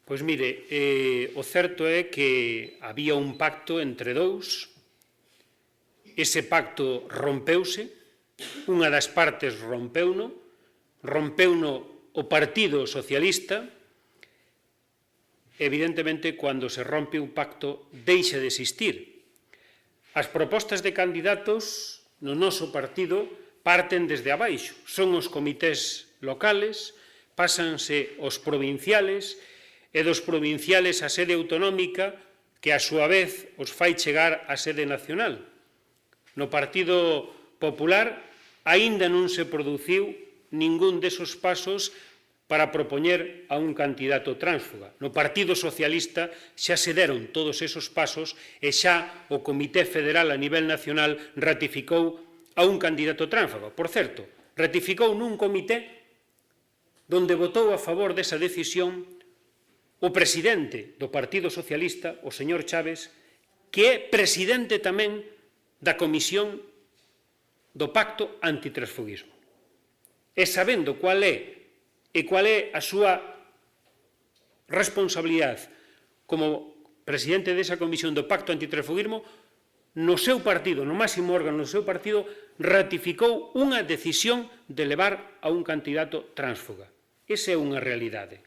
Pois mire, o certo é que había un pacto entre dous, ese pacto rompeuse, unha das partes rompeuno o Partido Socialista. Evidentemente, cando se rompe un pacto, deixa de existir. As propostas de candidatos no noso partido parten desde abaixo, son os comités locales, pásanse os provinciales, e dos provinciales a sede autonómica, que a súa vez os fai chegar á sede nacional. No Partido Popular aínda non se produciu ningún desos pasos para propoñer a un candidato tránsfuga. No Partido Socialista xa se deron todos esos pasos e xa o Comité Federal a nivel nacional ratificou a un candidato tránsfuga. Por certo, ratificou nun comité donde votou a favor desa decisión o presidente do Partido Socialista, o señor Chaves, que é presidente tamén da Comisión do Pacto Antitransfuguismo. E sabendo qual é a súa responsabilidade como presidente desa Comisión do Pacto Antitransfuguismo, no seu partido, no máximo órgano do seu partido, ratificou unha decisión de levar a un candidato tránsfuga. Esa é unha realidade.